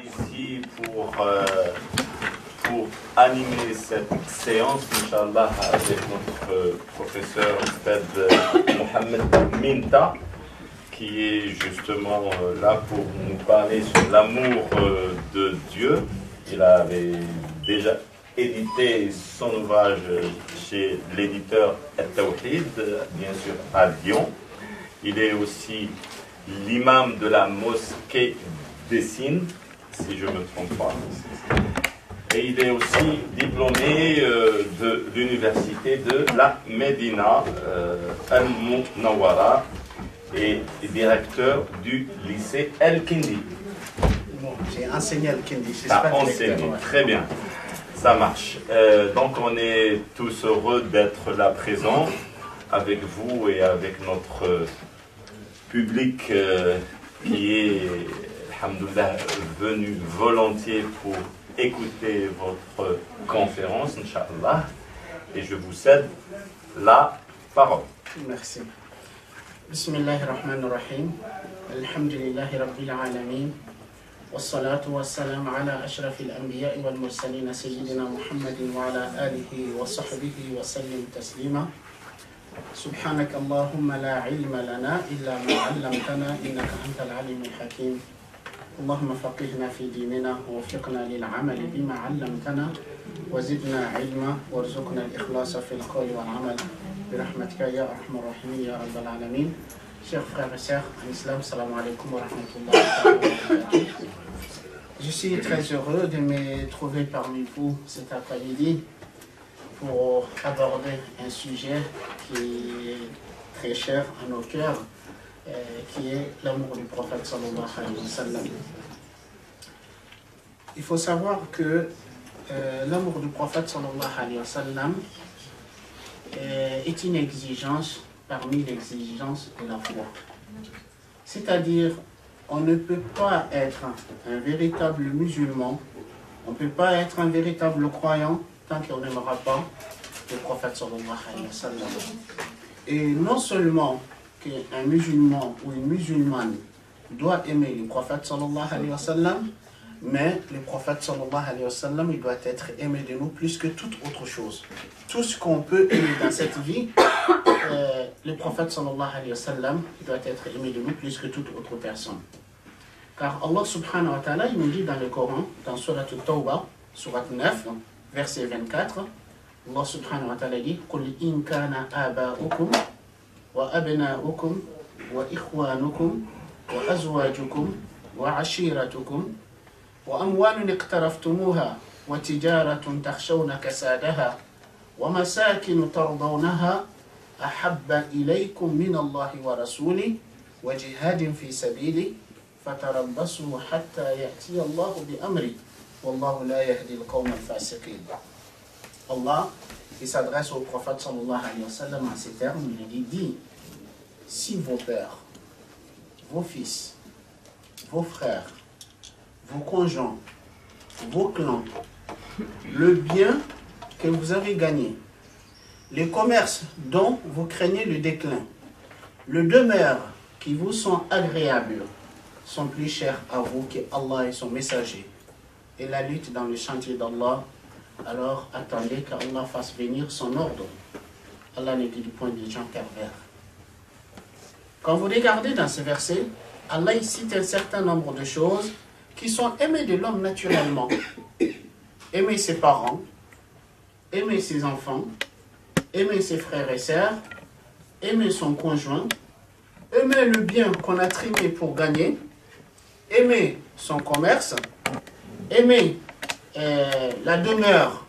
ici pour animer cette séance, Inch'Allah, avec notre professeur Mohamed Minta, qui est justement là pour nous parler sur l'amour de Dieu. Il avait déjà édité son ouvrage chez l'éditeur At-Tawhid, bien sûr à Lyon. Il est aussi l'imam de la mosquée d'Essine, si je ne me trompe pas. Et il est aussi diplômé de l'université de la Médina, Al-Munawwara, et directeur du lycée El-Kindi. Bon, j'ai enseigné Al-Kindi. Enseigné, très bien. Ça marche. Donc on est tous heureux d'être là présents avec vous et avec notre public qui est, alhamdoulilah, venu volontiers pour écouter votre conférence, Inch'Allah. Et je vous cède la parole. Merci. Bismillahirrahmanirrahim. Alhamdulillahi Rabbil Alamin. والصلاة والسلام على أشرف الأنبياء والمرسلين سيدنا محمد وعلى آله وصحبه وسلم تسليما. سبحانك اللهم لا علم لنا إلا ما علمتنا إنك أنت العليم الحكيم. اللهم فقهنا في ديننا ووفقنا للعمل بما علمتنا وزدنا علما وارزقنا الإخلاص في القول والعمل برحمتك يا أرحم الراحمين يا رب العالمين. Chers frères et sœurs en islam, salam alaikum wa rahmatullahi wa barakatuh. Je suis très heureux de me trouver parmi vous cet après-midi pour aborder un sujet qui est très cher à nos cœurs, qui est l'amour du prophète sallallahu alayhi wa sallam. Il faut savoir que l'amour du prophète sallallahu alayhi wa sallam est une exigence parmi les exigences de la foi. C'est-à-dire, on ne peut pas être un véritable musulman, on ne peut pas être un véritable croyant tant qu'on n'aimera pas le prophète sallallahu alayhi wa sallam. Et non seulement qu'un musulman ou une musulmane doit aimer le prophète sallallahu alayhi wa sallam, mais le prophète sallallahu alayhi wa sallam, il doit être aimé de nous plus que toute autre chose. Tout ce qu'on peut aimer dans cette vie, le prophète sallallahu alayhi wa sallam doit être aimé de nous plus que toute autre personne. Car Allah subhanahu wa ta'ala, il nous dit dans le Coran, dans Surat At-Tawbah, Surat 9, verset 24, Allah subhanahu wa ta'ala dit قُلْ إِنْ كَانَ آبَاؤُكُمْ وَأَبْنَاؤُكُمْ وَإِخْوَانُكُمْ وَأَزْوَاجُكُمْ وَعَشِيرَتُكُمْ وأموال اقترفتموها وتجارة تخشون كسادها ومساكن ترضونها أحب إليكم من الله ورسوله وجهاد في سبيله فتربصوا حتى يأتي الله بأمره والله لا يهدي القوم الفاسقين. Allah, il s'adresse au prophète sallallahu alayhi wa sallam en ces termes, il dit, si vos pères, vos fils, vos frères, vos conjoints, vos clans, le bien que vous avez gagné, les commerces dont vous craignez le déclin, le demeure qui vous sont agréables, sont plus chers à vous que Allah et son messager, et la lutte dans le chantier d'Allah, alors attendez qu'Allah fasse venir son ordre. Allah n'est que du point des gens pervers. Quand vous regardez dans ce verset, Allah cite un certain nombre de choses qui sont aimés de l'homme naturellement. Aimer ses parents, aimer ses enfants, aimer ses frères et sœurs, aimer son conjoint, aimer le bien qu'on a trimé pour gagner, aimer son commerce, aimer la demeure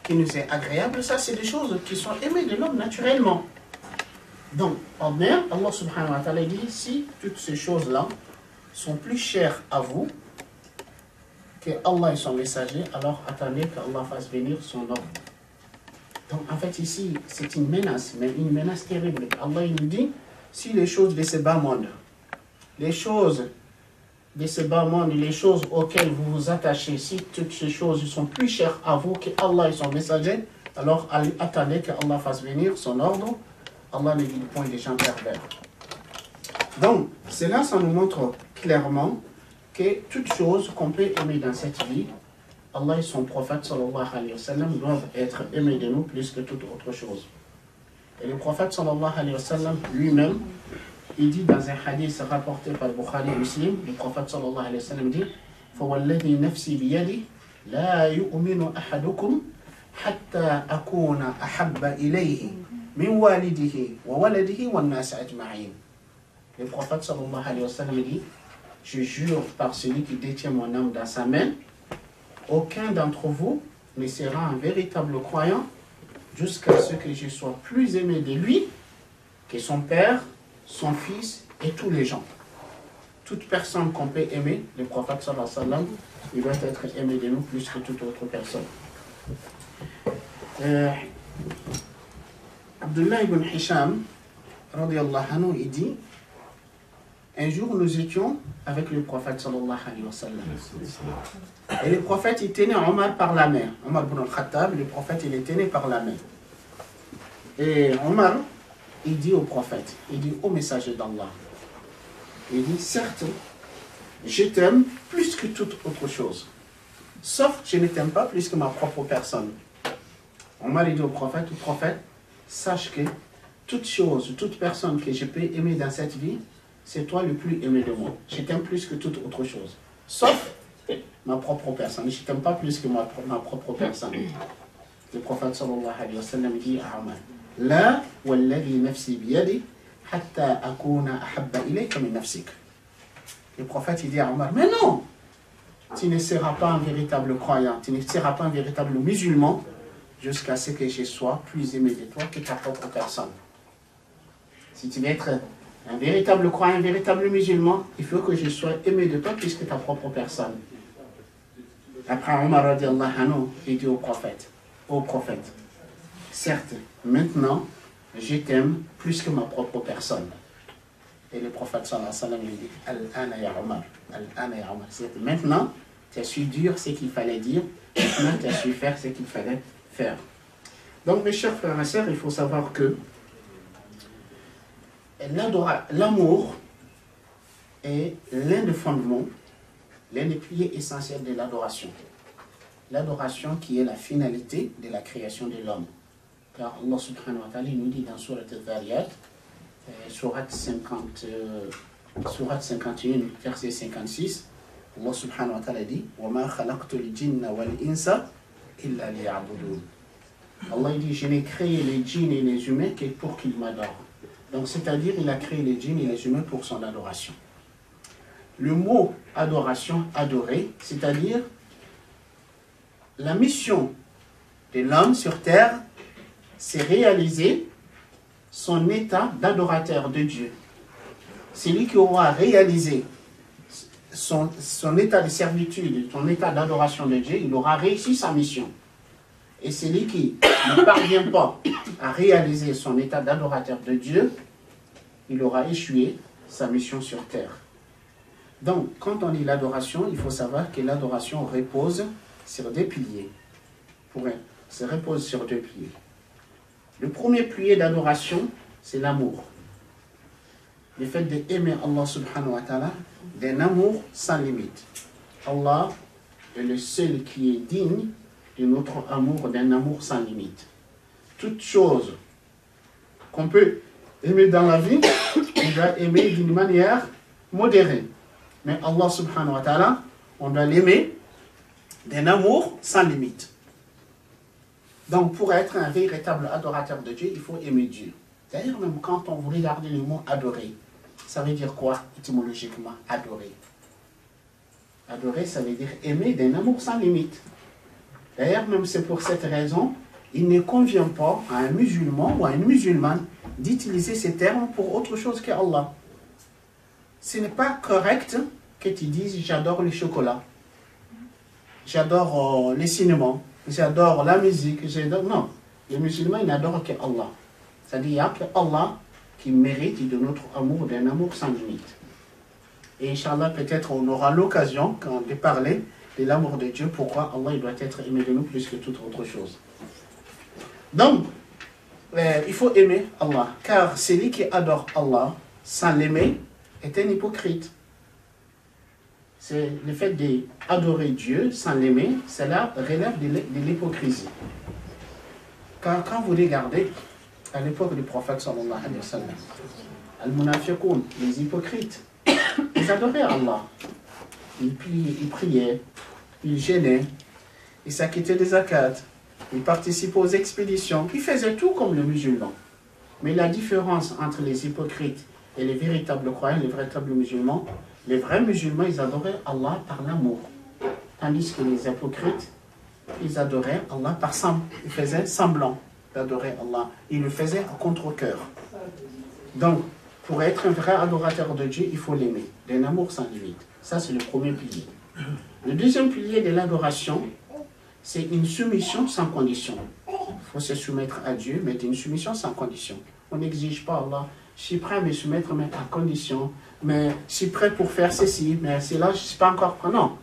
qui nous est agréable. Ça, c'est des choses qui sont aimées de l'homme naturellement. Donc, en mer, Allah subhanahu wa ta'ala dit, si toutes ces choses-là sont plus chères à vous que Allah et son messager, alors attendez qu'Allah fasse venir son ordre. Donc en fait ici, c'est une menace, mais une menace terrible. Allah il nous dit, si les choses de ce bas monde, les choses de ce bas monde, les choses auxquelles vous vous attachez, si toutes ces choses sont plus chères à vous que Allah et son messager, alors attendez qu'Allah fasse venir son ordre. Allah n'est du point des gens pervers. Donc, cela, ça nous montre clairement que toute chose qu'on peut aimer dans cette vie, Allah et son prophète sallallahu alayhi wa sallam doivent être aimés de nous plus que toute autre chose. Et le prophète sallallahu alayhi wa sallam lui-même, il dit dans un hadith rapporté par Bukhari et Muslim, le prophète sallallahu alayhi wa sallam dit فَوَالَّذِي نَفْسِي بِيَدِي لَا يُؤْمِنُ أَحَدُكُمْ حَتَّى أَكُونَ أَحَبَّ إِلَيْهِ مِنْ وَالِدِهِ وَوَلَدِهِ وَالنَّاسِ أَجْمَعِينَ. Le prophète sallallahu alayhi wa sallam dit, je jure par celui qui détient mon âme dans sa main, aucun d'entre vous ne sera un véritable croyant jusqu'à ce que je sois plus aimé de lui que son père, son fils et tous les gens. Toute personne qu'on peut aimer, le prophète sallallahu alayhi wa sallam, il doit être aimé de nous plus que toute autre personne. Abdullah ibn Hisham, radiyallahu anhu, il dit, un jour nous étions avec le prophète sallallahu alayhi wa sallam. Et le prophète, il tenait Omar par la main. Omar ibn al-Khattab, le prophète, il est tenu par la main. Et Omar, il dit au prophète, il dit au messager d'Allah, il dit, certes, je t'aime plus que toute autre chose. Sauf que je ne t'aime pas plus que ma propre personne. Omar, il dit au prophète, sache que toute chose, toute personne que je peux aimer dans cette vie, c'est toi le plus aimé de moi. Je t'aime plus que toute autre chose. Sauf ma propre personne. Je ne t'aime pas plus que ma propre personne. Le prophète sallallahu alayhi wa sallam dit à Omar, La walladhi nafsi biyadi hatta akuna ahabba ilayka min nafsik. Le prophète il dit à Omar, mais non, tu ne seras pas un véritable croyant, tu ne seras pas un véritable musulman jusqu'à ce que je sois plus aimé de toi que ta propre personne. Si tu veux être un véritable croyant, un véritable musulman, il faut que je sois aimé de toi plus que ta propre personne. Après Omar radiallahu anhu, il dit au prophète, certes, maintenant, je t'aime plus que ma propre personne. Et le prophète sallallahu alayhi wa sallam lui dit, Al-ana ya Omar, Al-ana ya Omar. Maintenant, tu as su dire ce qu'il fallait dire, maintenant tu as su faire ce qu'il fallait faire. Donc mes chers frères et sœurs, il faut savoir que l'amour est l'un des fondements, l'un des piliers essentiels de l'adoration. L'adoration qui est la finalité de la création de l'homme. Car Allah subhanahu wa ta'ala nous dit dans Surat al-Dhariyat, Surat 51, verset 56, Allah subhanahu wa ta'ala dit وَمَا خَلَقْتُ الْجِنَّ وَالْإِنسَ إِلَّا لِيَعْبُدُونَ. Allah dit, je n'ai créé les djinns et les humains que pour qu'ils m'adorent. Donc c'est-à-dire, il a créé les djinns et les humains pour son adoration. Le mot adoration, adorer, c'est-à-dire la mission de l'homme sur terre, c'est réaliser son état d'adorateur de Dieu. Celui qui aura réalisé son état de servitude, son état d'adoration de Dieu, il aura réussi sa mission. Et celui qui ne parvient pas à réaliser son état d'adorateur de Dieu, il aura échoué sa mission sur terre. Donc, quand on dit l'adoration, il faut savoir que l'adoration repose sur deux piliers. Ça repose sur deux piliers. Le premier pilier d'adoration, c'est l'amour. Le fait d'aimer Allah subhanahu wa ta'ala d'un amour sans limite. Allah est le seul qui est digne de notre amour, d'un amour sans limite. Toute chose qu'on peut aimer dans la vie, on doit aimer d'une manière modérée. Mais Allah subhanahu wa ta'ala, on doit l'aimer d'un amour sans limite. Donc, pour être un véritable adorateur de Dieu, il faut aimer Dieu. D'ailleurs, même quand on regarde le mot adorer, ça veut dire quoi étymologiquement, adorer? Adorer, ça veut dire aimer d'un amour sans limite. D'ailleurs, même c'est pour cette raison, il ne convient pas à un musulman ou à une musulmane d'utiliser ces termes pour autre chose qu'Allah. Ce n'est pas correct que tu dises « j'adore le chocolat », j'adore les cinémas, j'adore la musique, j'adore... Non, les musulmans, ils n'adorent qu'Allah. C'est-à-dire, il n'y a qu'Allah qui mérite de notre amour, d'un amour sans limite. Et Inch'Allah, peut-être on aura l'occasion de parler de l'amour de Dieu, pourquoi Allah il doit être aimé de nous plus que toute autre chose. Donc, il faut aimer Allah, car celui qui adore Allah sans l'aimer est un hypocrite. c'est le fait d'adorer Dieu sans l'aimer, cela relève de l'hypocrisie. Quand vous regardez à l'époque du prophète sallallahu alayhi wa sallam, al-munafiqoun, les hypocrites, ils adoraient Allah. Ils priaient, ils jeûnaient, ils s'acquittaient des zakats, ils participaient aux expéditions, ils faisaient tout comme les musulmans. Mais la différence entre les hypocrites et les véritables croyants, les véritables musulmans, les vrais musulmans, ils adoraient Allah par l'amour. Tandis que les hypocrites, ils adoraient Allah par semblant. Ils faisaient semblant d'adorer Allah. Ils le faisaient à contre-cœur. Donc, pour être un vrai adorateur de Dieu, il faut l'aimer, d'un amour sans limite. Ça, c'est le premier pilier. Le deuxième pilier de l'adoration, c'est une soumission sans condition. Il faut se soumettre à Dieu, mais une soumission sans condition. On n'exige pas Allah. Je suis prêt à me soumettre, mais à condition. Mais je suis prêt pour faire ceci, mais c'est là, je ne suis pas encore prêt. Non.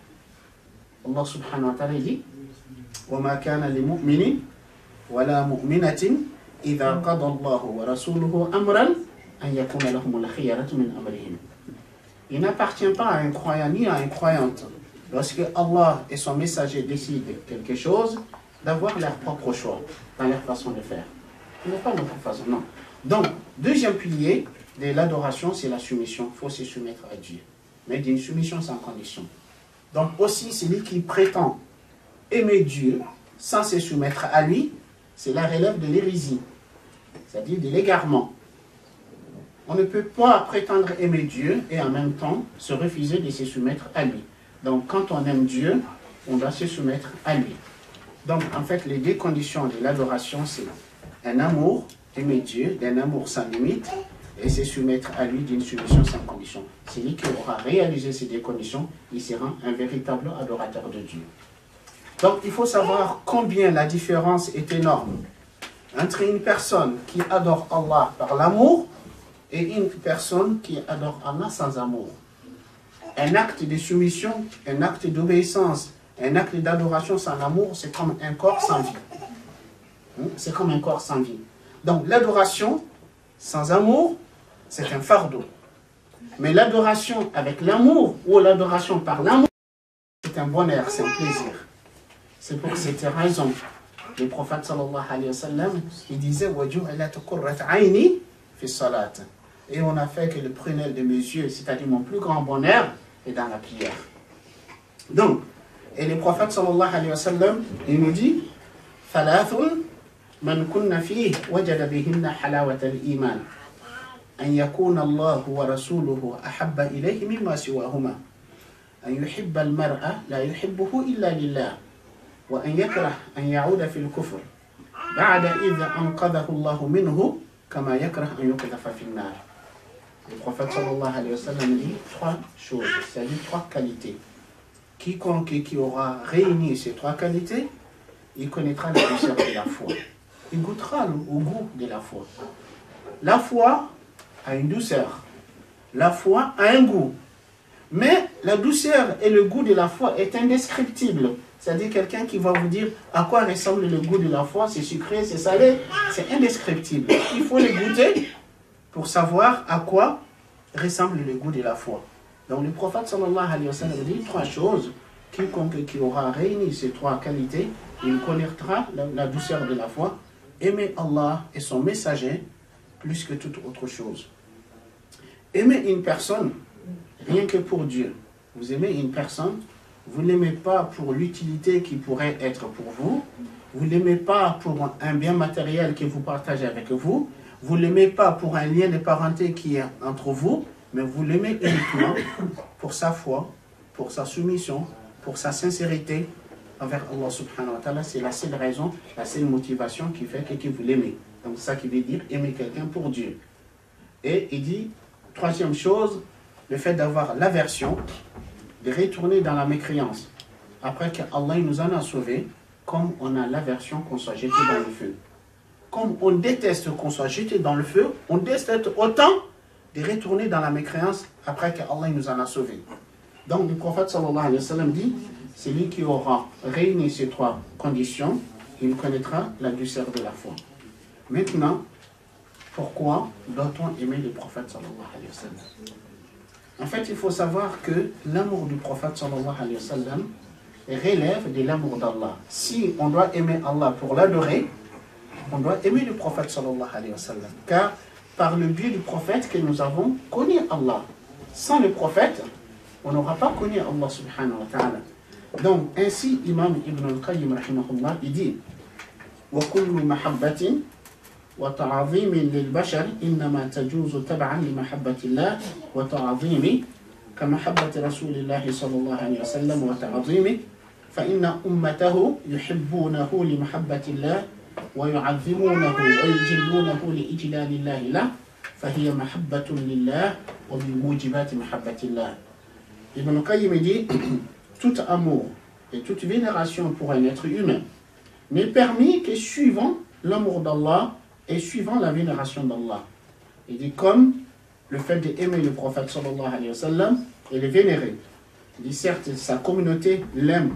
Allah subhanahu wa ta'ala dit وَمَا كَانَ لِمُؤْمِنٍ وَلَا مُؤْمِنَةٍ إِذَا قَضَى اللَّهُ وَرَسُولُهُ أَمْرًا أَنْ يَكُونَ لَهُمُ الْخِيَرَةُ مِنْ أَمْرِهِمْ. Il n'appartient pas à un croyant ni à une croyante, lorsque Allah et son messager décident quelque chose, d'avoir leur propre choix dans leur façon de faire. Ce n'est pas notre façon, non. Donc, deuxième pilier de l'adoration, c'est la soumission. Il faut se soumettre à Dieu, mais d'une soumission sans condition. Donc aussi, celui qui prétend aimer Dieu sans se soumettre à lui, c'est la relève de l'hérésie, c'est-à-dire de l'égarement. On ne peut pas prétendre aimer Dieu et en même temps se refuser de se soumettre à lui. Donc quand on aime Dieu, on doit se soumettre à lui. Donc en fait, les deux conditions de l'adoration, c'est un amour, aimer Dieu, d'un amour sans limite, et se soumettre à lui d'une soumission sans condition. Celui qui aura réalisé ces deux conditions, il sera un véritable adorateur de Dieu. Donc il faut savoir combien la différence est énorme entre une personne qui adore Allah par l'amour et une personne qui adore Allah sans amour. Un acte de soumission, un acte d'obéissance, un acte d'adoration sans amour, c'est comme un corps sans vie. C'est comme un corps sans vie. Donc l'adoration sans amour, c'est un fardeau. Mais l'adoration avec l'amour, ou l'adoration par l'amour, c'est un bonheur, c'est un plaisir. C'est pour cette raison, le prophète sallallahu alayhi wa sallam, il disait وَجُعَلَتْ قُرَّةَ عَيْنِي فِي الصَّلَاةِ. Et on a fait que le prunelle de mes yeux, c'est-à-dire mon plus grand bonheur, est dans la prière. Donc, et le prophète sallallahu alayhi wa sallam, il nous dit ثَلَاثٌ مَنْ كُنَّ فِيهِ وَجَدَ بِهِنَّ حَلَاوَةَ الْإِيمَانِ أن يكون الله ورسوله أحب إليه مما سواهما أن يحب المرء لا يحبه إلا لله وأن يكره أن يعود في الكفر بعد إذا أنقذه الله منه كما يكره أن يقذف في النار. Le prophète sallallahu alayhi wa sallam dit trois choses, c'est-à-dire trois qualités. Quiconque qui aura réuni ces trois qualités, il connaîtra la douceur de la foi. Il goûtera au goût de la foi. La foi a une douceur. La foi a un goût. Mais la douceur et le goût de la foi est indescriptible. C'est-à-dire quelqu'un qui va vous dire à quoi ressemble le goût de la foi, c'est sucré, c'est salé, c'est indescriptible. Il faut le goûter pour savoir à quoi ressemble le goût de la foi. Donc le prophète sallallahu alayhi wa sallam dit trois choses. Quiconque qui aura réuni ces trois qualités, il connaîtra la douceur de la foi, aimer Allah et son messager plus que toute autre chose. Aimer une personne, rien que pour Dieu. Vous aimez une personne, vous ne l'aimez pas pour l'utilité qui pourrait être pour vous, vous ne l'aimez pas pour un bien matériel que vous partagez avec vous, vous ne l'aimez pas pour un lien de parenté qui est entre vous, mais vous l'aimez uniquement pour sa foi, pour sa soumission, pour sa sincérité envers Allah subhanahu wa ta'ala. C'est la seule raison, la seule motivation qui fait que vous l'aimez. Donc c'est ça qui veut dire aimer quelqu'un pour Dieu. Et il dit, troisième chose, le fait d'avoir l'aversion, de retourner dans la mécréance. Après qu'Allah nous en a sauvés, comme on a l'aversion qu'on soit jeté dans le feu. Comme on déteste qu'on soit jeté dans le feu, on déteste autant de retourner dans la mécréance après qu'Allah nous en a sauvés. Donc le prophète sallallahu alayhi wa sallam dit, celui qui aura réuni ces trois conditions, il connaîtra la douceur de la foi. Maintenant, pourquoi doit-on aimer le prophète sallallahu alayhi wa sallam? En fait, il faut savoir que l'amour du prophète sallallahu alayhi wa sallam relève de l'amour d'Allah. Si on doit aimer Allah pour l'adorer, on doit aimer le prophète sallallahu alayhi wa sallam. Car par le biais du prophète que nous avons connu Allah. Sans le prophète, on n'aura pas connu Allah subhanahu wa ta'ala. Donc, ainsi, Imam Ibn al-Qayyim, rahimahullah, il dit وَكُلُّ مَحَبَّةٍ وَتَعَظِيمٍ لِلْبَشَرِ إِنَّمَا تَجُوزُ تَبْعًا لِمَحَبَّةِ اللَّهِ وَتَعَظِيمِ كَمَحَبَّةِ رَسُولِ اللَّهِ صلى الله عليه وسلم وتعظيمه فإن أمته يحبونه لمحبة الله ويعظمونه ويجلونه لإجلال الله له فهي محبة لله ومن موجبات محبة الله. Ibn Qayyim dit tout amour et toute vénération pour un être humain n'est permis que suivant l'amour d'Allah et suivant la vénération d'Allah. Il dit comme le fait d'aimer le prophète sallallahu alayhi wa sallam et le vénérer. Il dit certes sa communauté l'aime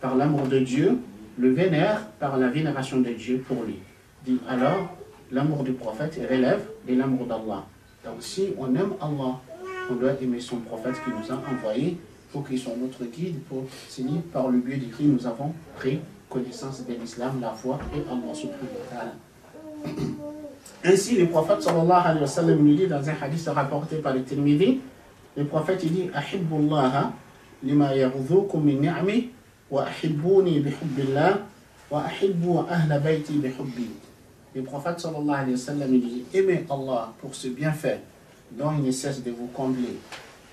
par l'amour de Dieu, le vénère par la vénération de Dieu pour lui. Il dit alors l'amour du prophète relève de l'amour d'Allah. Donc si on aime Allah, on doit aimer son prophète qui nous a envoyé pour qu'il soit notre guide, pour signer par le biais de qui nous avons pris connaissance de l'islam, la foi et Allah subhanahu wa ta'ala. Ainsi, le prophète sallallahu alayhi wa sallam nous dit dans un hadith rapporté par le Tirmidhi, le prophète il dit Ahibbullaha lima yaghzukum min ni'ami wa ahibbuni bihubbillah wa ahibbu ahla bayti bihubbi. Le prophète sallallahu alayhi wa sallam il dit aimez Allah pour ce bienfait dont il ne cesse de vous combler.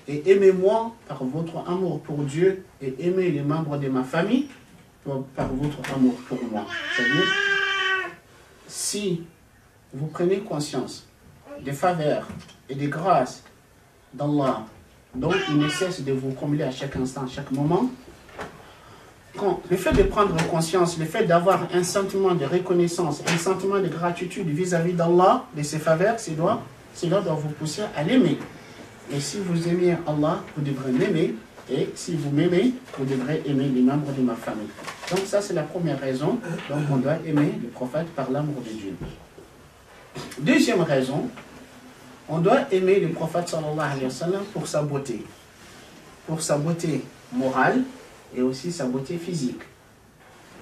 Et aimez-moi par votre amour pour Dieu et aimez les membres de ma famille par votre amour pour moi. C'est-à-dire, si vous prenez conscience des faveurs et des grâces d'Allah, dont il ne cesse de vous combler à chaque instant, à chaque moment, quand le fait de prendre conscience, le fait d'avoir un sentiment de reconnaissance, un sentiment de gratitude vis-à-vis d'Allah, de ses faveurs, cela doit vous pousser à l'aimer. Et si vous aimez Allah, vous devrez m'aimer. Et si vous m'aimez, vous devrez aimer les membres de ma famille. Donc ça, c'est la première raison. Donc on doit aimer le prophète par l'amour de Dieu. Deuxième raison, on doit aimer le prophète sallallahu alayhi wa sallam pour sa beauté. Pour sa beauté morale et aussi sa beauté physique.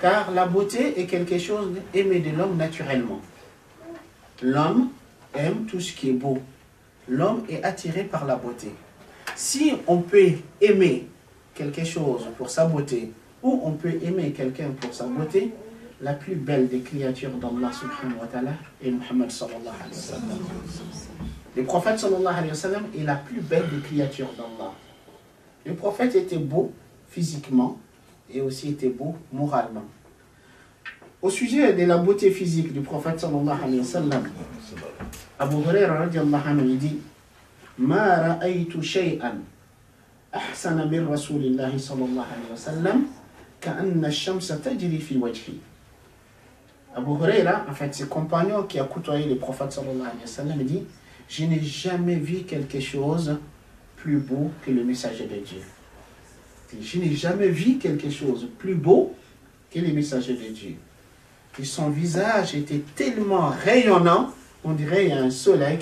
Car la beauté est quelque chose aimé de l'homme naturellement. L'homme aime tout ce qui est beau. L'homme est attiré par la beauté. Si on peut aimer quelque chose pour sa beauté, ou on peut aimer quelqu'un pour sa beauté, la plus belle des créatures d'Allah subhanahu wa ta'ala est Muhammad sallallahu alayhi wa sallam. Le prophète sallallahu alayhi wa sallam est la plus belle des créatures d'Allah. Le prophète était beau physiquement et aussi était beau moralement. Au sujet de la beauté physique du prophète sallallahu alayhi wa sallam, Abu Huraira radiallahu anhu dit ما رأيت شيئا أحسن من رسول الله صلى الله عليه وسلم كأن الشمس تجري في وجهي. Abu Huraira, en fait, ses compagnons qui a côtoyé le prophète sallallahu alayhi wa sallam, dit je n'ai jamais vu quelque chose plus beau que le messager de Dieu. Je n'ai jamais vu quelque chose plus beau que le messager de Dieu. Et son visage était tellement rayonnant, on dirait un soleil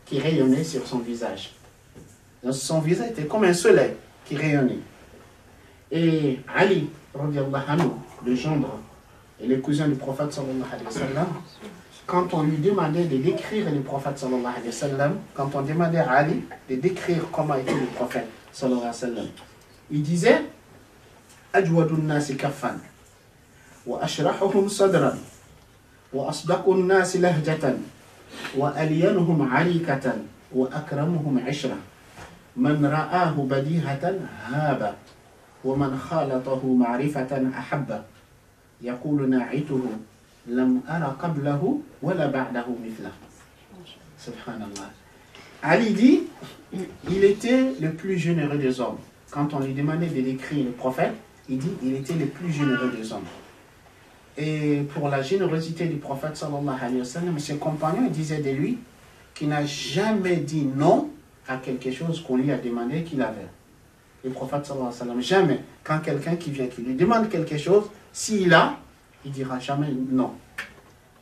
qui rayonnait sur son visage. Donc, son visage était comme un soleil qui rayonnait. Et Ali, radiallahu anhu, le gendre et le cousin du prophète sallallahu alayhi wa sallam, quand on lui demandait de décrire le prophète sallallahu alayhi wa sallam, quand on demandait à Ali de décrire comment était le prophète sallallahu alayhi wa sallam, il disait Ajwadun nasi kaffan wa ashrahuhum sadran wa asdaqun nasi lahjatan وألينهم عريكة وأكرمهم عشرة من رآه بديهة هاب ومن خالطه معرفة أحب يقول ناعته لم أرى قبله ولا بعده مثله. Subhanallah. Ali dit il était le plus généreux des hommes. Quand on lui demandait de décrire le prophète, il dit il était le plus généreux des hommes. Et pour la générosité du prophète sallallahu alayhi wa sallam, ses compagnons disaient de lui qu'il n'a jamais dit non à quelque chose qu'on lui a demandé qu'il avait. Le prophète sallallahu alayhi wa sallam, jamais, quand quelqu'un qui vient, qui lui demande quelque chose, s'il a, il dira jamais non.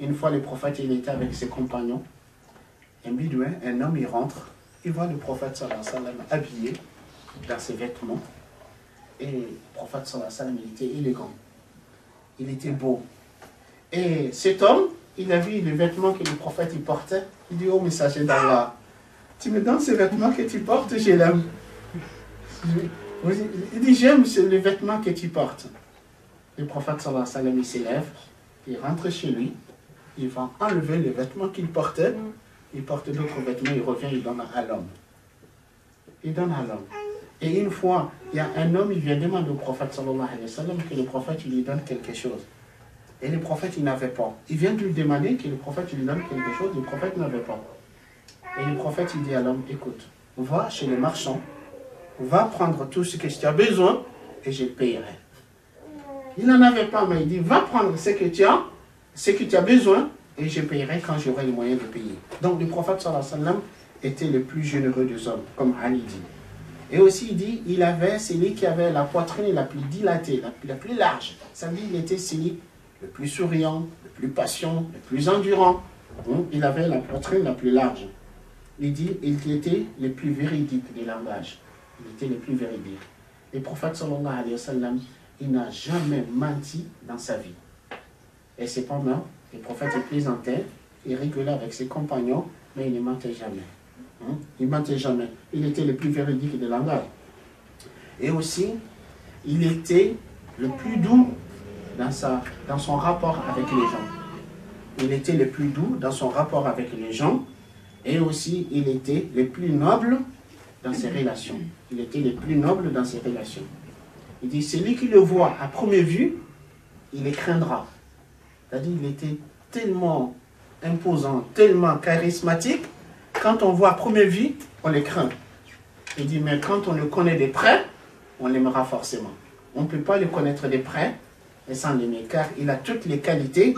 Une fois le prophète, il était avec ses compagnons, un bédouin, un homme, il rentre il voit le prophète sallallahu alayhi wa sallam habillé dans ses vêtements. Et le prophète sallallahu alayhi wa sallam, il était élégant. Il était beau. Et cet homme, il a vu les vêtements que le prophète il portait. Il dit, oh messager d'Allah, tu me donnes ces vêtements que tu portes, je l'aime. Il dit, j'aime les vêtements que tu portes. Le prophète sallallahu alayhi wa sallam, il s'élève, il rentre chez lui, il va enlever les vêtements qu'il portait, il porte d'autres vêtements, il revient, il donne à l'homme. Il donne à l'homme. Et une fois, il y a un homme, il vient demander au prophète sallallahu alayhi wa sallam que le prophète il lui donne quelque chose. Et le prophète, il n'avait pas. Il vient de lui demander que le prophète il lui donne quelque chose, le prophète n'avait pas. Et le prophète, il dit à l'homme, écoute, va chez le marchand, va prendre tout ce que tu as besoin et je payerai. Il n'en avait pas, mais il dit, va prendre ce que tu as besoin et je payerai quand j'aurai les moyens de payer. Donc le prophète sallallahu alayhi wa sallam était le plus généreux des hommes, comme Ali dit. Et aussi il dit, c'est lui qui avait la poitrine la plus dilatée, la plus large. Ça veut dire qu'il était celui le plus souriant, le plus patient, le plus endurant. Il avait la poitrine la plus large. Il dit, il était le plus véridique des langages. Il était le plus véridique. Le prophète sallallahu alayhi wa sallam, il n'a jamais menti dans sa vie. Et cependant, le prophète il plaisantait, il rigolait avec ses compagnons, mais il ne mentait jamais. Il ne mentait jamais. Il était le plus véridique des langages. Et aussi, il était le plus doux dans son rapport avec les gens. Il était le plus doux dans son rapport avec les gens. Et aussi, il était le plus noble dans ses relations. Il était le plus noble dans ses relations. Il dit, celui qui le voit à première vue, il le craindra. C'est-à-dire, il était tellement imposant, tellement charismatique, quand on voit à première vue, on le craint. Il dit, mais quand on le connaît de près, on l'aimera forcément. On ne peut pas le connaître de près et sans l'aimer, car il a toutes les qualités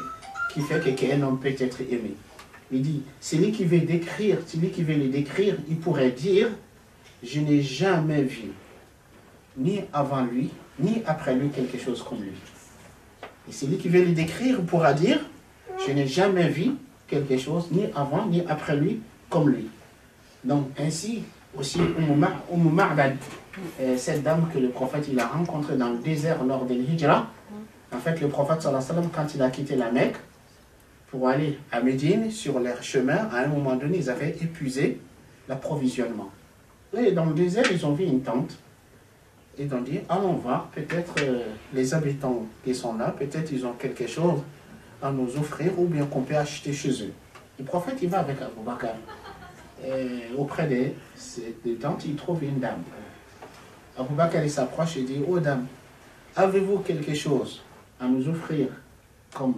qui font qu'un homme peut être aimé. Il dit, celui qui veut le décrire, il pourrait dire, je n'ai jamais vu, ni avant lui, ni après lui, quelque chose comme lui. Et celui qui veut le décrire pourra dire, je n'ai jamais vu quelque chose, ni avant, ni après lui, comme lui. Donc, ainsi, aussi, Ma'bad, cette dame que le prophète il a rencontrée dans le désert lors de l'Hijra, en fait, le prophète, sallallahu alayhi wa sallam, quand il a quitté la Mecque, pour aller à Médine, sur leur chemin, à un moment donné, ils avaient épuisé l'approvisionnement. Et dans le désert, ils ont vu une tente. Ils ont dit, allons voir, peut-être les habitants qui sont là, peut-être ils ont quelque chose à nous offrir ou bien qu'on peut acheter chez eux. Le prophète, il va avec Abu Bakr. Auprès des tentes, il trouve une dame. Abu Bakr, il s'approche et dit, oh dame, avez-vous quelque chose à nous offrir comme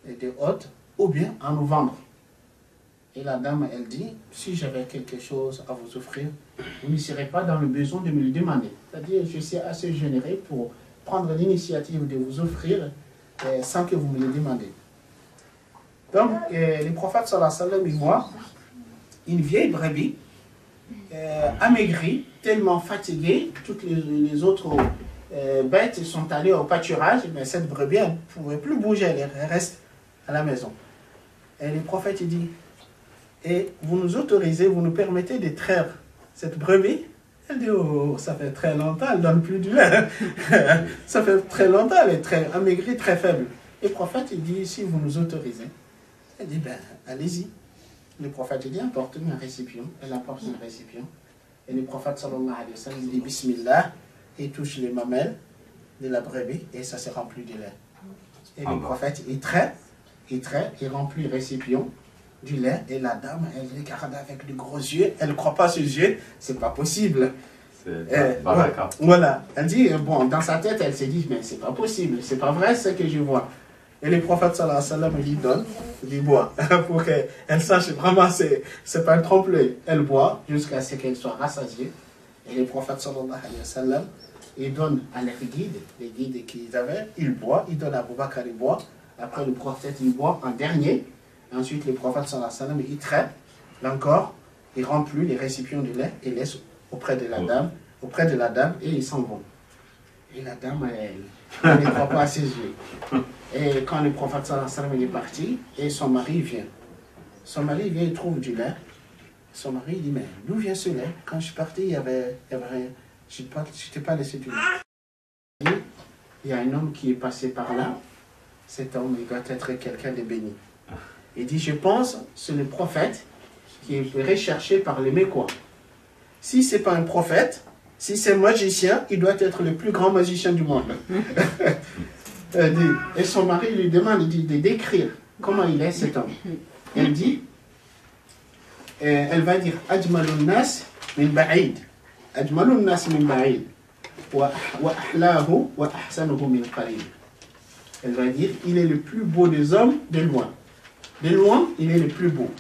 des hôtes ou bien à nous vendre? Et la dame, elle dit, si j'avais quelque chose à vous offrir, vous ne serez pas dans le besoin de me le demander. C'est-à-dire, je suis assez généreux pour prendre l'initiative de vous offrir sans que vous me le demandez. Donc, le prophète sallallahu alayhi wa sallam, il voit une vieille brebis amaigrie, tellement fatiguée, toutes les autres bêtes sont allées au pâturage, mais cette brebis, elle ne pouvait plus bouger, elle reste à la maison. Et le prophète, il dit, et vous nous autorisez, vous nous permettez de traire cette brebis? Elle dit, oh, ça fait très longtemps, elle ne donne plus du lait. Ça fait très longtemps, elle est très amaigrie, très faible. Et le prophète, il dit, si vous nous autorisez, elle dit, ben, allez-y. Le prophète, il dit, apporte-moi un récipient. Elle apporte un récipient. Et le prophète, sallallahu alayhi wa sallam, il dit, Bismillah, et touche les mamelles de la brebis, et ça se remplit de lait. Et le prophète, il traite, il remplit le récipient du lait, et la dame, elle regarde avec de gros yeux, elle ne croit pas ses yeux, c'est pas possible. Voilà, elle dit, bon, dans sa tête, elle se dit, mais c'est pas possible, c'est pas vrai ce que je vois. Et le prophète sallallahu alayhi wa sallam, il lui donne, il lui boit, pour qu'elle sache vraiment, c'est pas un trompe-l'œil. Elle boit jusqu'à ce qu'elle soit rassasiée. Et le prophète sallallahu alayhi wa sallam, il donne à leurs guides, les guides qu'ils avaient, il boit, il donne à Abu Bakr, il boit. Après le prophète, il boit en dernier. Ensuite, le prophète sallallahu alayhi wa sallam, il traite encore, il remplit les récipients de lait et laisse auprès de la dame, et ils s'en vont. Et la dame, elle ne croit pas à ses yeux. Et quand le prophète sallallahu alayhi wa sallam est parti, et son mari vient. Son mari vient, il trouve du lait. Son mari dit, mais d'où vient ce lait? Quand je suis parti, il y avait rien. Je t'ai pas laissé du lait. Il y a un homme qui est passé par là. Cet homme, il doit être quelqu'un de béni. Il dit, je pense, c'est le prophète qui est recherché par les Mécois. Si ce n'est pas un prophète, si c'est un magicien, il doit être le plus grand magicien du monde. Et son mari lui demande de décrire comment il est cet homme. Elle dit, elle va dire, Ajmalun nas min ba'id. Ajmalun nas min ba'id. Wa ahlahu wa ahsanuhu min qarib. Elle va dire, il est le plus beau des hommes de loin. De loin, il est le plus beau.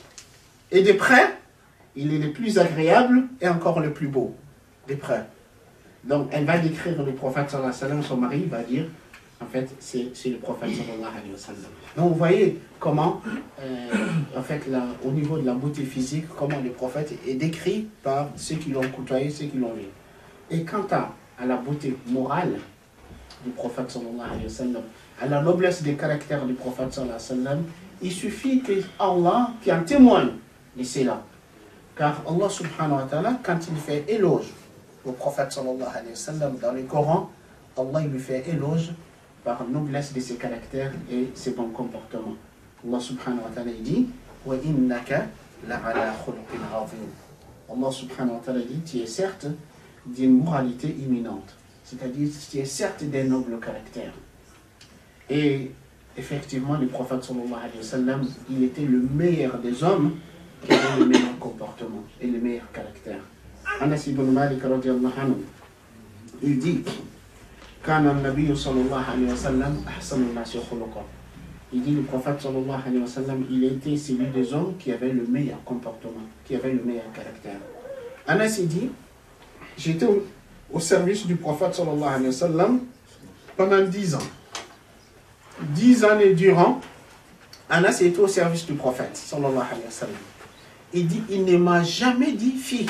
Et de près, il est le plus agréable et encore le plus beau. De près. Donc, elle va décrire le prophète sallallahu alayhi wa sallam, son mari va dire, en fait, c'est le prophète sallallahu alayhi wa sallam. Donc, vous voyez comment, en fait, là, au niveau de la beauté physique, comment le prophète est décrit par ceux qui l'ont côtoyé, ceux qui l'ont vu. Et quant à la beauté morale du prophète sallallahu alayhi wa sallam, à la noblesse des caractères du prophète sallallahu alayhi wa sallam, il suffit que Allah qui en témoigne de cela. Car Allah subhanahu wa ta'ala, quand il fait éloge au prophète sallallahu alayhi wa sallam dans le Coran, Allah il lui fait éloge par la noblesse de ses caractères et ses bons comportements. Allah subhanahu wa ta'ala dit wa innaka la'ala khuluqin 'azim. Allah subhanahu wa ta'ala dit, tu es certes d'une moralité imminente, c'est-à-dire tu es certes d'un noble caractère. Et effectivement, le prophète sallallahu alayhi wa sallam, il était le meilleur des hommes qui avait le meilleur comportement et le meilleur caractère. Anas ibn Malik radiyallahu anhu, il dit Kana al-Nabi sallallahu alayhi wa sallam ahsanu an-nasi khuluqan. Il dit le prophète sallallahu alayhi wa sallam, il était celui des hommes qui avait le meilleur comportement, qui avait le meilleur caractère. Anas il dit, j'étais au service du prophète sallallahu alayhi wa sallam pendant 10 ans. 10 années durant, Anas était au service du prophète sallallahu alayhi wa sallam. Il dit, il ne m'a jamais dit fille.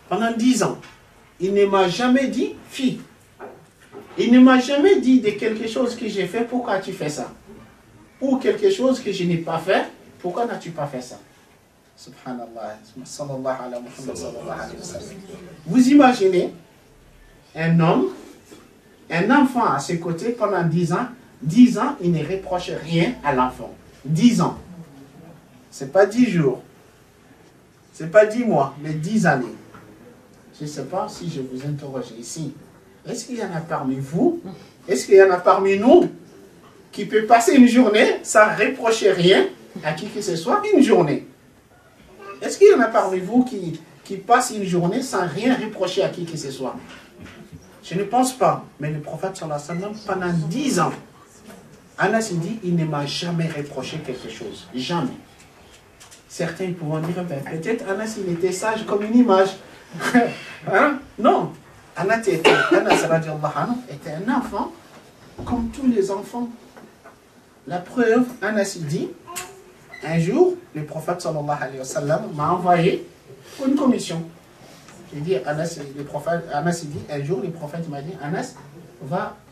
Pendant 10 ans, il ne m'a jamais dit fille. Il ne m'a jamais dit de quelque chose que j'ai fait, pourquoi tu fais ça? Ou quelque chose que je n'ai pas fait, pourquoi n'as-tu pas fait ça? Subhanallah, sallallahu alayhi wa sallam. Vous imaginez un homme, un enfant à ses côtés pendant 10 ans, 10 ans, il ne reproche rien à l'enfant. 10 ans. Ce n'est pas 10 jours. Ce n'est pas 10 mois, mais 10 années. Je ne sais pas si je vous interroge ici. Est-ce qu'il y en a parmi vous, est-ce qu'il y en a parmi nous qui peut passer une journée sans reprocher rien à qui que ce soit, une journée? Est-ce qu'il y en a parmi vous qui passe une journée sans rien reprocher à qui que ce soit? Je ne pense pas. Mais le prophète sallallahu alayhi wa sallam, pendant 10 ans, Anas dit, il ne m'a jamais reproché quelque chose. Jamais. Certains pourront dire, ben, peut-être Anas il était sage comme une image. Hein? Non. Anas était un enfant comme tous les enfants. La preuve, Anas dit, un jour, le prophète sallallahu alayhi wa sallam m'a envoyé pour une commission. Il dit, Anas dit, un jour, le prophète m'a dit, Anas,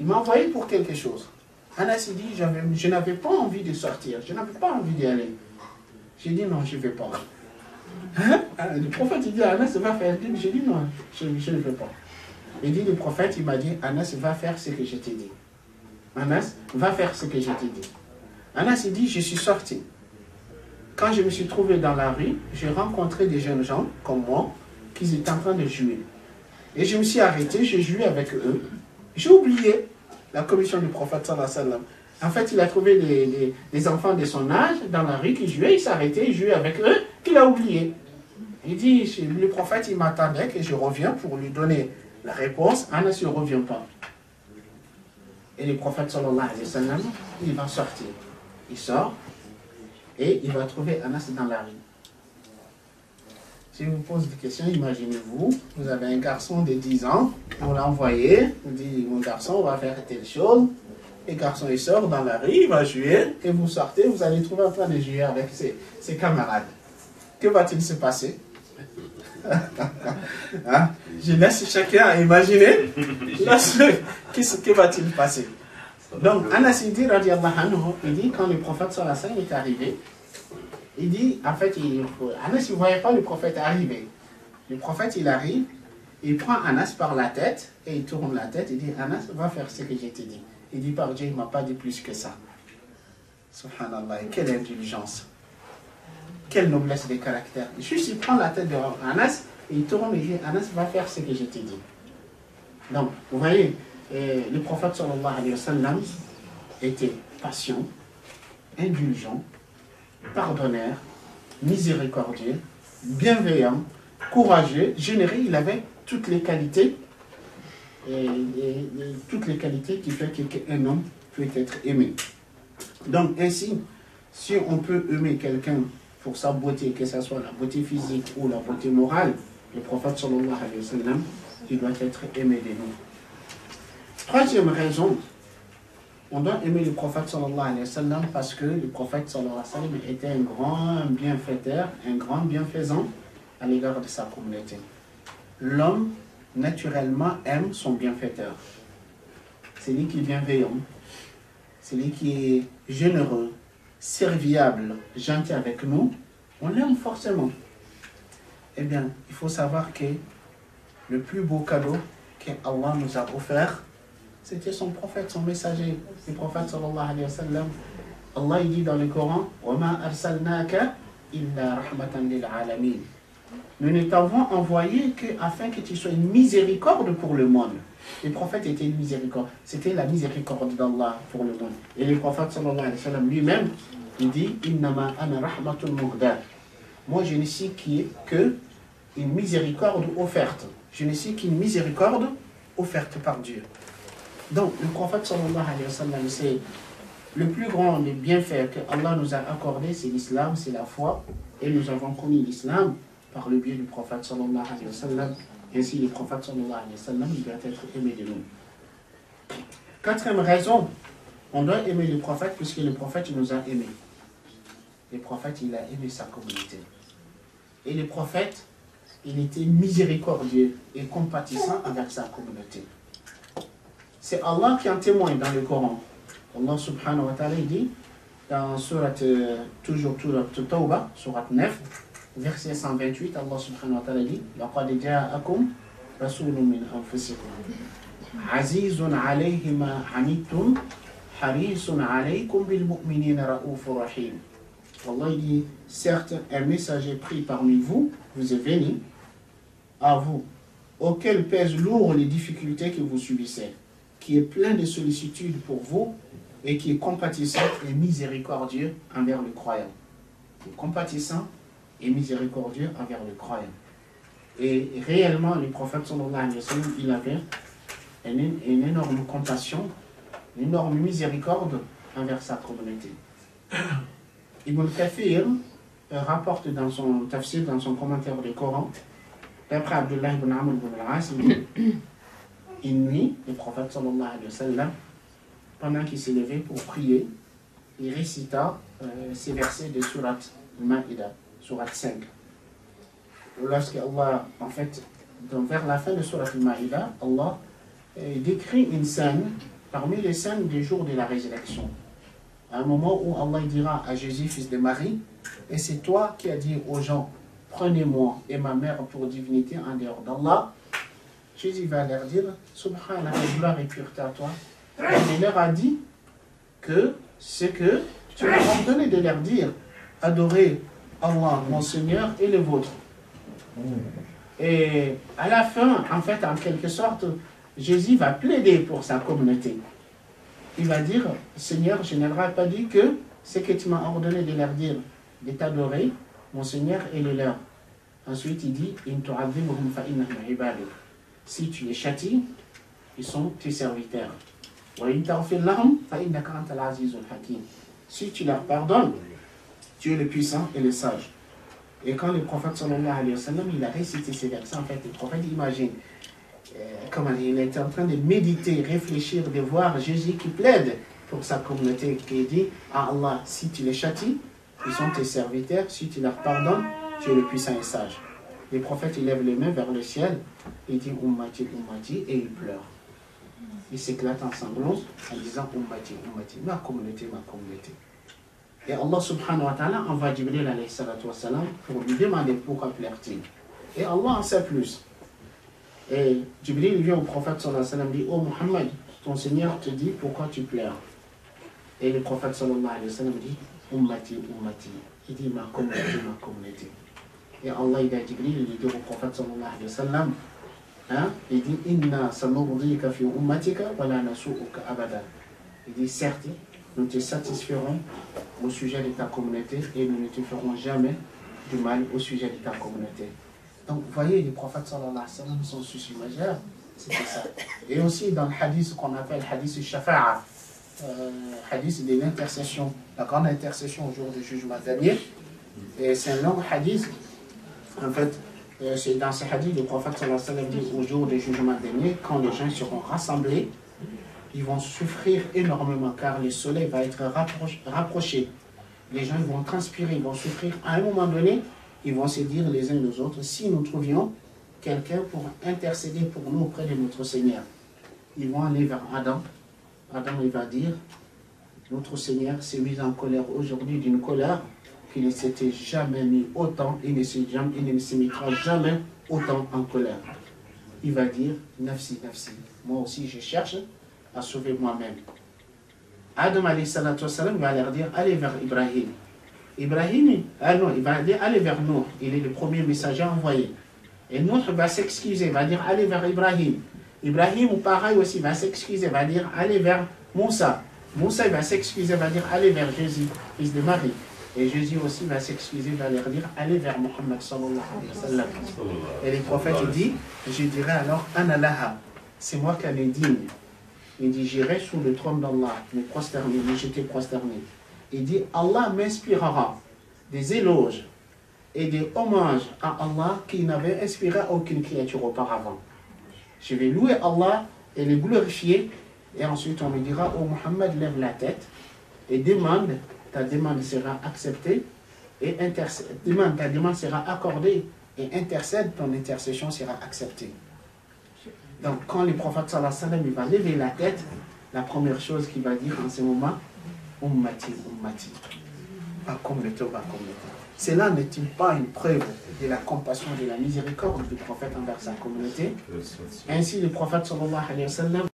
il m'a envoyé pour quelque chose. Anas dit, je n'avais pas envie de sortir, je n'avais pas envie d'y aller. J'ai dit, non, je ne vais pas. Hein? Le prophète il dit, Anas va faire. J'ai dit, non, je ne veux pas. Il dit, le prophète, il m'a dit, Anas va faire ce que je t'ai dit. Anas va faire ce que je t'ai dit. Anas il dit, je suis sorti. Quand je me suis trouvé dans la rue, j'ai rencontré des jeunes gens comme moi qui étaient en train de jouer. Et je me suis arrêté, j'ai joué avec eux. J'ai oublié la commission du prophète sallallahu alayhi wa sallam. En fait, il a trouvé des enfants de son âge dans la rue qui jouaient, il s'arrêtait, il jouait avec eux, qu'il a oublié. Il dit, le prophète, il m'attendait que je revienne pour lui donner la réponse. Anas ne revient pas. Et le prophète sallallahu alayhi wa sallam, il va sortir. Il sort et il va trouver Anas dans la rue. Si je vous pose des questions, imaginez-vous, vous avez un garçon de 10 ans, on l'a envoyé, on dit, mon garçon, on va faire telle chose. Le garçon, il sort dans la rue, il va jouer, et vous sortez, vous allez trouver en train de jouer avec ses camarades. Que va-t-il se passer? Hein? Je laisse chacun imaginer. Que va-t-il passer? Donc, Anas dit, radiallahu anhu, il dit, quand le prophète sallallahu alayhi wa sallam est arrivé, Il dit, en fait, Anas, il ne voyait pas le prophète arriver. Le prophète, il arrive, il prend Anas par la tête, et il tourne la tête, il dit, Anas, va faire ce que je t'ai dit. Il dit, par Dieu, il ne m'a pas dit plus que ça. Subhanallah, quelle indulgence. Quelle noblesse de caractère. Juste, il prend la tête de Anas, et il tourne et il dit, Anas, va faire ce que je t'ai dit. Donc, vous voyez, le prophète sallallahu alayhi wa sallam était patient, indulgent, pardonneur, miséricordieux, bienveillant, courageux, généreux. Il avait toutes les qualités, toutes les qualités qui font qu'un homme peut être aimé. Donc ainsi, si on peut aimer quelqu'un pour sa beauté, que ce soit la beauté physique ou la beauté morale, le prophète sallallahu alayhi wa sallam, il doit être aimé de nous. Troisième raison, on doit aimer le prophète sallallahu alayhi wa sallam parce que le prophète sallallahu alayhi wa sallam était un grand bienfaiteur, un grand bienfaisant à l'égard de sa communauté. L'homme, naturellement, aime son bienfaiteur. C'est lui qui est bienveillant, c'est lui qui est généreux, serviable, gentil avec nous. On l'aime forcément. Eh bien, il faut savoir que le plus beau cadeau qu'Allah nous a offert, c'était son prophète, son messager, le prophète sallallahu alayhi wa sallam. Allah il dit dans le Coran, وَمَا أَرْسَلْنَاكَ إِلَّا رَحْمَةً لِلْعَالَمِينَ. Nous ne t'avons envoyé afin que tu sois une miséricorde pour le monde. Le prophète était une miséricorde. C'était la miséricorde d'Allah pour le monde. Et le prophète sallallahu alayhi wa sallam lui-même, il dit, إِنَّمَا أَنَا رَحْمَةٌ مُهْدَى. Moi, je ne suis que une miséricorde offerte. Je ne suis qu'une miséricorde offerte par Dieu. Donc, le prophète sallallahu alayhi wa sallam, c'est le plus grand des bienfaits que Allah nous a accordé, c'est l'islam, c'est la foi. Et nous avons connu l'islam par le biais du prophète sallallahu alayhi wa sallam. Ainsi, le prophète sallallahu alayhi wa sallam, il doit être aimé de nous. Quatrième raison, on doit aimer le prophète puisque le prophète nous a aimés. Le prophète, il a aimé sa communauté. Et le prophète, il était miséricordieux et compatissant avec sa communauté. C'est Allah qui en témoigne dans le Coran. Allah subhanahu wa ta'ala dit dans toujours Tawbah, surat 9, verset 128, Allah subhanahu wa ta'ala dit لَقَدْ جَاءَكُمْ رَسُولٌ مِّنْ أَنفُسِكُمْ عَزِيزٌ عَلَيْهِ مَا عَنِتُّمْ حَرِيصٌ عَلَيْكُمْ بِالْمُؤْمِنِينَ رَءُوفٌ رَحِيمٌ. Allah dit, certes, un messager pris parmi vous, vous est venu à vous, auquel pèsent lourd les difficultés que vous subissez, qui est plein de sollicitude pour vous et qui est compatissant et miséricordieux envers le croyant. Compatissant et miséricordieux envers le croyant. Et réellement, le prophète sallallahu alayhi wa sallam, il avait une énorme compassion, une énorme miséricorde envers sa communauté. Ibn Kathir rapporte dans son tafsir, dans son commentaire du Coran, d'après Abdullah ibn Amr ibn al-As, il dit, une nuit, le prophète sallallahu alayhi wa sallam, pendant qu'il s'est levé pour prier, il récita ces versets de Surat al-Ma'ida, Surat 5. Lorsque Allah, en fait, vers la fin de Surat al-Ma'ida, Allah décrit une scène parmi les scènes du jour de la résurrection. À un moment où Allah dira à Jésus, fils de Marie, et c'est toi qui as dit aux gens, prenez-moi et ma mère pour divinité en dehors d'Allah. Jésus va leur dire, Subhanallah, gloire et pureté à toi. Et il leur a dit que c'est que tu m'as ordonné de leur dire, adorez Allah, mon Seigneur, et le vôtre. Et à la fin, en fait, en quelque sorte, Jésus va plaider pour sa communauté. Il va dire, Seigneur, je n'aurais pas dit que ce que tu m'as ordonné de leur dire, de t'adorer, mon Seigneur et le leur. Ensuite, il dit, si tu les châties, ils sont tes serviteurs. Si tu leur pardonnes, tu es le puissant et le sage. Et quand le prophète sallallahu alayhi wa sallam, il a récité ces versets, en fait, le prophète imagine comment il était en train de méditer, réfléchir, de voir Jésus qui plaide pour sa communauté, qui dit à Allah, si tu les châties, ils sont tes serviteurs, si tu leur pardonnes, tu es le puissant et sage. Le prophète, il lève les mains vers le ciel, il dit Ummati, Ummati, et il pleure. Il s'éclate en sanglots en disant Ummati, Ummati, ma communauté, ma communauté. Et Allah subhanahu wa ta'ala envoie Jibril alayhi salatu wa salam pour lui demander pourquoi plaire-t-il. Et Allah en sait plus. Et Jibril vient au prophète sallallahu alayhi wa sallam et dit: Oh Muhammad, ton Seigneur te dit pourquoi tu pleures. Et le prophète sallallahu alayhi wa sallam dit: Ummati, ummati. Il dit: ma communauté, ma communauté. Et Allah il dit à Jibril, il dit au prophète sallallahu alayhi wa sallam, hein, il dit: Inna sanurdika fi ummatika wa la nasu'uka abada. Il dit: certes, nous te satisferons au sujet de ta communauté et nous ne te ferons jamais du mal au sujet de ta communauté. Donc, vous voyez, les prophètes sallallahu alayhi wa sallam, son souci majeur, c'était ça. Et aussi dans le hadith qu'on appelle hadith shafa'a, hadith de l'intercession, la grande intercession au jour du jugement dernier. Et c'est un long hadith. En fait, c'est dans ce hadith, le prophète sallallahu alayhi wa sallam dit: au jour du jugement dernier, quand les gens seront rassemblés, ils vont souffrir énormément car le soleil va être rapproché. Les gens vont transpirer, ils vont souffrir. À un moment donné, ils vont se dire les uns aux autres: si nous trouvions quelqu'un pour intercéder pour nous auprès de notre Seigneur. Ils vont aller vers Adam. Adam, il va dire: notre Seigneur s'est mis en colère aujourd'hui d'une colère qu'il ne s'était jamais mis autant, il ne se mettra jamais autant en colère. Il va dire: nafsi, nafsi. Moi aussi, je cherche à sauver moi-même. Adam alayhi salatu wassalam va leur dire: allez vers Ibrahim. Ibrahim, il va dire: allez vers Nour. Il est le premier messager envoyé. Et Nour va s'excuser, va dire: allez vers Ibrahim. Ibrahim, pareil aussi, va s'excuser, va dire: allez vers Moussa. Moussa va s'excuser, va dire: allez vers Jésus, fils de Marie. Et Jésus aussi va s'excuser, va leur dire: allez vers Mohammed sallallahu alayhi wa sallam. Et les prophètes disent: je dirais alors: Analaha, c'est moi qui en ai digne. Il dit: j'irai sous le trône d'Allah, me prosterner, me jeter prosterné. Il dit: Allah m'inspirera des éloges et des hommages à Allah qui n'avait inspiré à aucune créature auparavant. Je vais louer Allah et le glorifier. Et ensuite on me dira: oh Muhammad, lève la tête et demande, ta demande sera acceptée et ta demande sera accordée et intercède, ton intercession sera acceptée. Donc quand le prophète sallallahu alayhi wa sallam il va lever la tête, la première chose qu'il va dire en ce moment: ummati, ummati. Ma communauté, ma communauté. Cela n'est-il pas une preuve de la compassion, de la miséricorde du prophète envers sa communauté? Ainsi le prophète sallallahu alayhi wa sallam